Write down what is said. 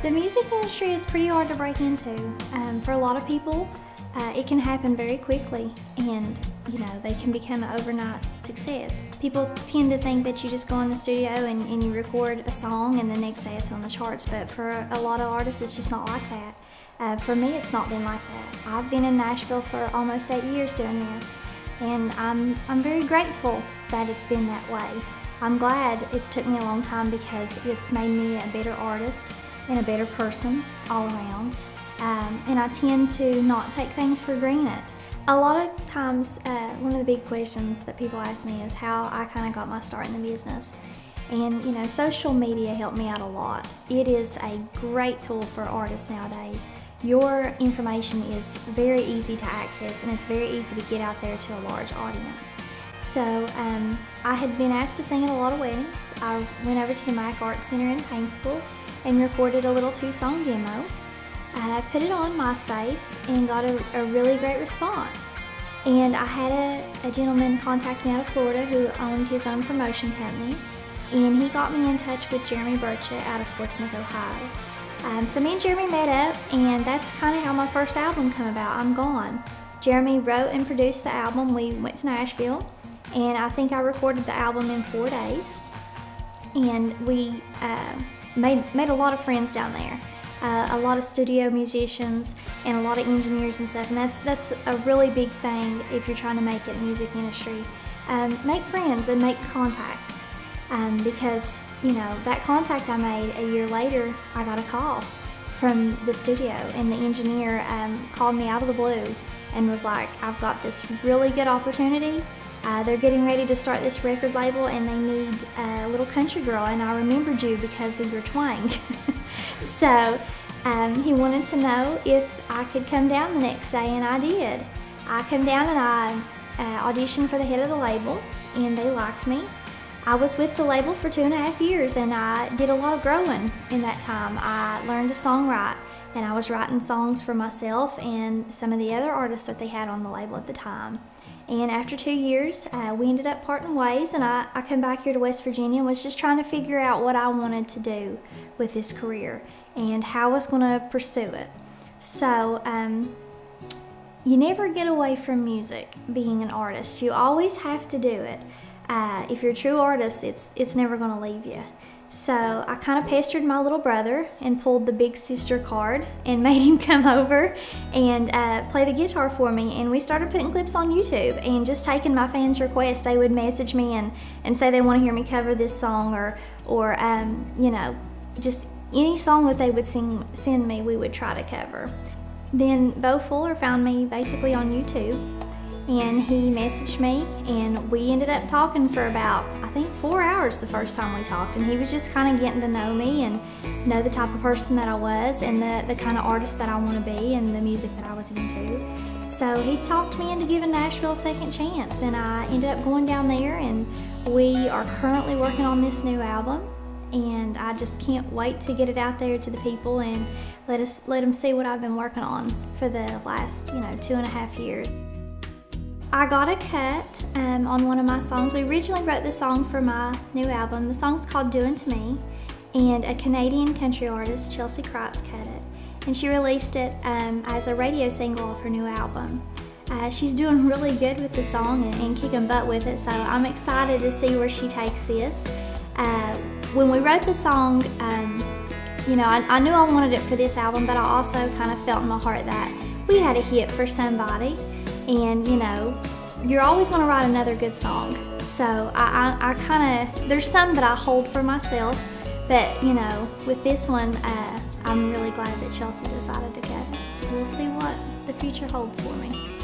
The music industry is pretty hard to break into. For a lot of people, it can happen very quickly, and they can become an overnight success. People tend to think that you just go in the studio and you record a song and the next day it's on the charts, but for a lot of artists it's just not like that. For me, it's not been like that. I've been in Nashville for almost 8 years doing this, and I'm very grateful that it's been that way. I'm glad it's took me a long time because it's made me a better artist and a better person all around. And I tend to not take things for granted. A lot of times, one of the big questions that people ask me is how I kind of got my start in the business. And social media helped me out a lot. It is a great tool for artists nowadays. Your information is very easy to access, and it's very easy to get out there to a large audience. So I had been asked to sing at a lot of weddings. I went over to the Mack Art Center in Paintsville and recorded a little 2-song demo. I put it on MySpace and got a really great response. And I had a gentleman contact me out of Florida who owned his own promotion company, and he got me in touch with Jeremy Burchett out of Portsmouth, Ohio. So me and Jeremy met up, and that's kind of how my first album came about, I'm Gone. Jeremy wrote and produced the album. We went to Nashville, and I think I recorded the album in 4 days. And we made a lot of friends down there. A lot of studio musicians and a lot of engineers and stuff, and that's a really big thing if you're trying to make it in the music industry. Make friends and make contacts, because that contact I made a year later, I got a call from the studio, and the engineer called me out of the blue and was like, I've got this really good opportunity. They're getting ready to start this record label and they need a little country girl, and I remembered you because of your twang. So he wanted to know if I could come down the next day, and I did. I came down and I auditioned for the head of the label, and they liked me. I was with the label for 2.5 years, and I did a lot of growing in that time. I learned to songwrite, and I was writing songs for myself and some of the other artists that they had on the label at the time. And after 2 years, we ended up parting ways, and I came back here to West Virginia and was just trying to figure out what I wanted to do with this career and how I was going to pursue it. So you never get away from music, being an artist. You always have to do it. If you're a true artist, it's never going to leave you. So I kind of pestered my little brother and pulled the big sister card and made him come over and play the guitar for me, and we started putting clips on YouTube and just taking my fans' requests. They would message me and say they want to hear me cover this song, or just any song that they would send me, we would try to cover. Then Beau Fuller found me basically on YouTube, and he messaged me, and we ended up talking for about, I think, 4 hours the first time we talked, and he was just kind of getting to know me and know the type of person that I was and the kind of artist that I want to be and the music that I was into. So he talked me into giving Nashville a second chance, and I ended up going down there, and we are currently working on this new album, and I just can't wait to get it out there to the people and let them see what I've been working on for the last 2.5 years. I got a cut on one of my songs. We originally wrote the song for my new album. The song's called Doin' to Me, and a Canadian country artist, Chelsea Kreitz, cut it. And she released it as a radio single of her new album. She's doing really good with the song and kicking butt with it, so I'm excited to see where she takes this. When we wrote the song, I knew I wanted it for this album, but I also kind of felt in my heart that we had a hit for somebody. And you're always going to write another good song. So I kind of, there's some that I hold for myself, but with this one, I'm really glad that Chelsea decided to cut it. We'll see what the future holds for me.